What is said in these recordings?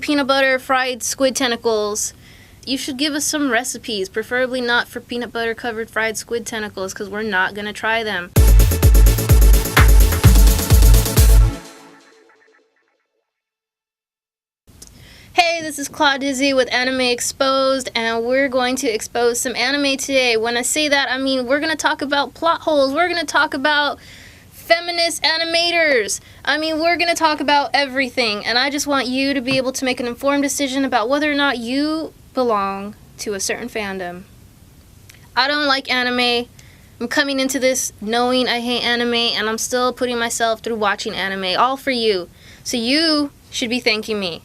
peanut butter fried squid tentacles, you should give us some recipes, preferably not for peanut butter covered fried squid tentacles, because we're not gonna try them. Hey, this is Claude Dizzy with Anime Exposed, and we're going to expose some anime today. When I say that, I mean we're going to talk about plot holes, we're going to talk about feminist animators. I mean, we're going to talk about everything, and I just want you to be able to make an informed decision about whether or not you belong to a certain fandom. I don't like anime. I'm coming into this knowing I hate anime, and I'm still putting myself through watching anime, all for you. So you should be thanking me.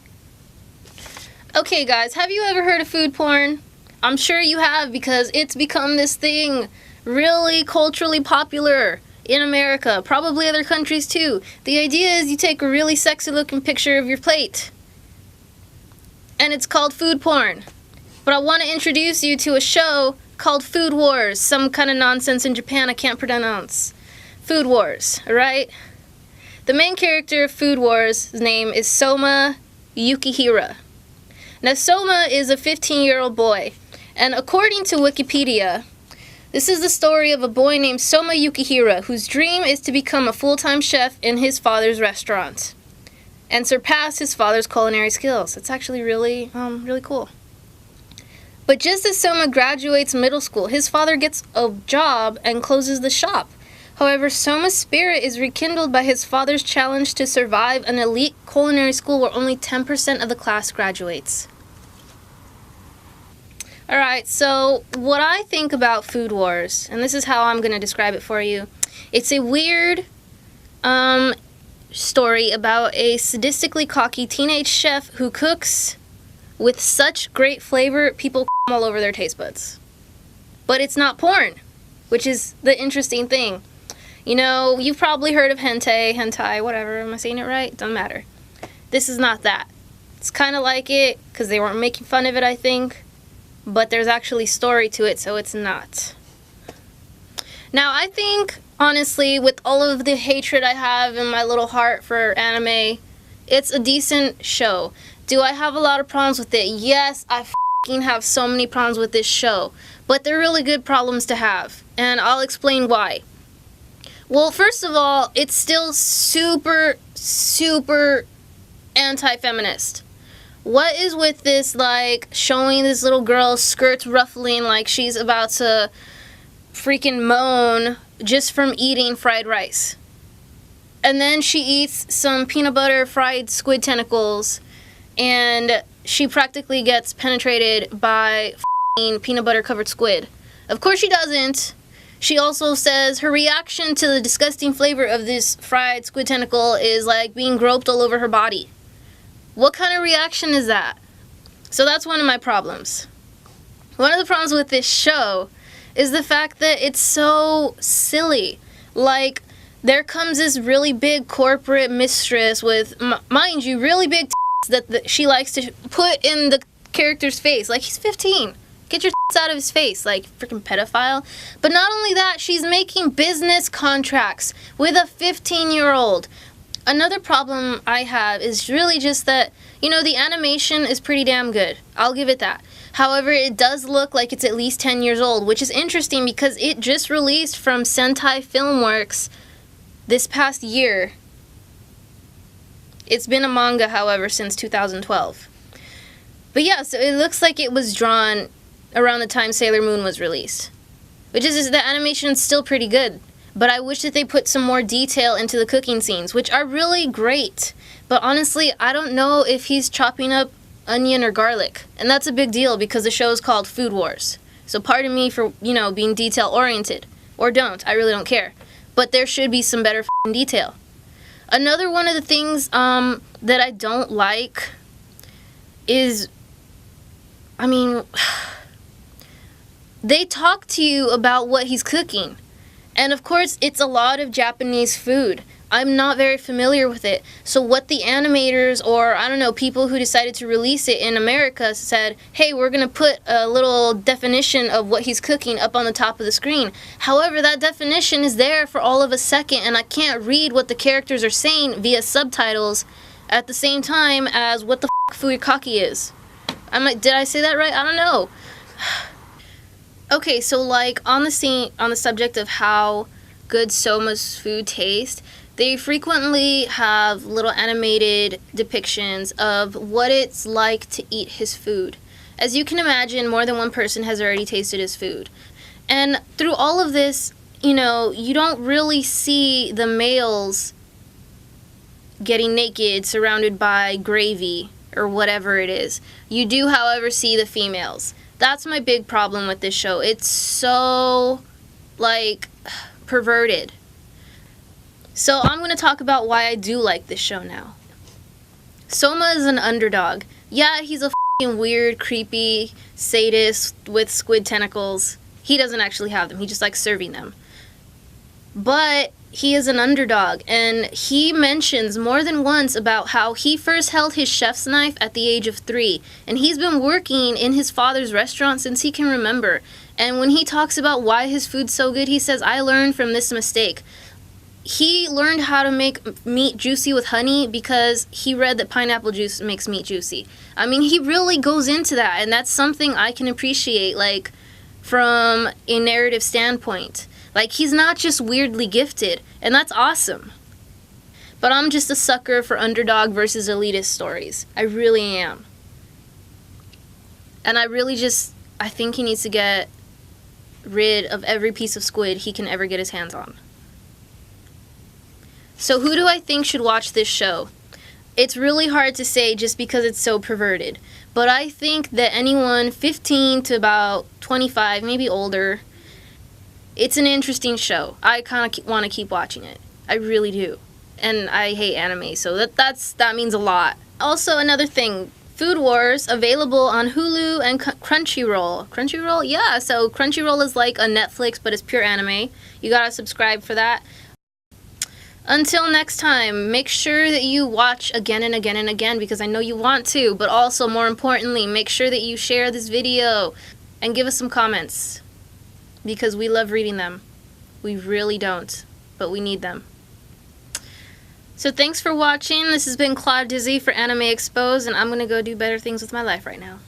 Okay guys, have you ever heard of food porn? I'm sure you have, because it's become this thing, really culturally popular in America, probably other countries too. The idea is you take a really sexy looking picture of your plate, and it's called food porn. But I want to introduce you to a show called Food Wars, some kind of nonsense in Japan I can't pronounce. Food Wars, alright? The main character of Food Wars' name is Soma Yukihira. Now, Soma is a 15-year-old boy, and according to Wikipedia, this is the story of a boy named Soma Yukihira, whose dream is to become a full-time chef in his father's restaurant and surpass his father's culinary skills. It's actually really cool. But just as Soma graduates middle school, his father gets a job and closes the shop. However, Soma's spirit is rekindled by his father's challenge to survive an elite culinary school where only 10% of the class graduates. Alright, so what I think about Food Wars, and this is how I'm going to describe it for you. It's a weird story about a sadistically cocky teenage chef who cooks with such great flavor, people all over their taste buds. But it's not porn, which is the interesting thing. You know, you've probably heard of hentai, whatever, am I saying it right? Doesn't matter. This is not that. It's kind of like it, because they weren't making fun of it, I think. But there's actually story to it, so it's not. Now, I think, honestly, with all of the hatred I have in my little heart for anime, it's a decent show. Do I have a lot of problems with it? Yes, I f***ing have so many problems with this show. But they're really good problems to have, and I'll explain why. Well, first of all, it's still super anti-feminist. What is with this, like, showing this little girl's skirts ruffling like she's about to freaking moan just from eating fried rice? And then she eats some peanut butter fried squid tentacles, and she practically gets penetrated by f***ing peanut butter covered squid. Of course she doesn't. She also says her reaction to the disgusting flavor of this fried squid tentacle is like being groped all over her body. What kind of reaction is that? So that's one of my problems. One of the problems with this show is the fact that it's so silly. Like, there comes this really big corporate mistress with, mind you, really big that she likes to put in the character's face. Like, he's 15. Get your out of his face, like freaking pedophile. But not only that, she's making business contracts with a 15-year-old. Another problem I have is really just that, you know, the animation is pretty damn good. I'll give it that. However, it does look like it's at least 10 years old, which is interesting because it just released from Sentai Filmworks this past year. It's been a manga, however, since 2012. But yeah, so it looks like it was drawn around the time Sailor Moon was released. Which is the animation's still pretty good. But I wish that they put some more detail into the cooking scenes, which are really great. But honestly, I don't know if he's chopping up onion or garlic. And that's a big deal because the show is called Food Wars. So pardon me for, you know, being detail-oriented. Or don't. I really don't care. But there should be some better f***ing detail. Another one of the things that I don't like is, I mean, they talk to you about what he's cooking. And of course, it's a lot of Japanese food. I'm not very familiar with it. So what the animators, or I don't know, people who decided to release it in America said, hey, we're going to put a little definition of what he's cooking up on the top of the screen. However, that definition is there for all of a second, and I can't read what the characters are saying via subtitles at the same time as what the f*** furikake is. Did I say that right? I don't know. Okay, so like on the subject of how good Soma's food tastes, they frequently have little animated depictions of what it's like to eat his food. As you can imagine, more than one person has already tasted his food. And through all of this, you know, you don't really see the males getting naked surrounded by gravy or whatever it is. You do, however, see the females. That's my big problem with this show. It's so, like, perverted. So I'm going to talk about why I do like this show now. Soma is an underdog. Yeah, he's a f***ing weird, creepy sadist with squid tentacles. He doesn't actually have them. He just likes serving them. But he is an underdog, and he mentions more than once about how he first held his chef's knife at the age of 3, and he's been working in his father's restaurant since he can remember. And when he talks about why his food's so good, he says, I learned from this mistake. He learned how to make meat juicy with honey because he read that pineapple juice makes meat juicy. I mean, he really goes into that, and that's something I can appreciate, like, from a narrative standpoint. Like, he's not just weirdly gifted, and that's awesome. But I'm just a sucker for underdog versus elitist stories. I really am. And I think he needs to get rid of every piece of squid he can ever get his hands on. So who do I think should watch this show? It's really hard to say just because it's so perverted. But I think that anyone 15 to about 25, maybe older, it's an interesting show. I kind of want to keep watching it. I really do. And I hate anime, so that means a lot. Also, another thing, Food Wars, available on Hulu and Crunchyroll. Crunchyroll? Yeah, so Crunchyroll is like a Netflix, but it's pure anime. You gotta subscribe for that. Until next time, make sure that you watch again and again and again, because I know you want to, but also, more importantly, make sure that you share this video and give us some comments, because we love reading them. We really don't, but we need them. So thanks for watching. This has been Claude Dizzy for Anime Exposed, and I'm going to go do better things with my life right now.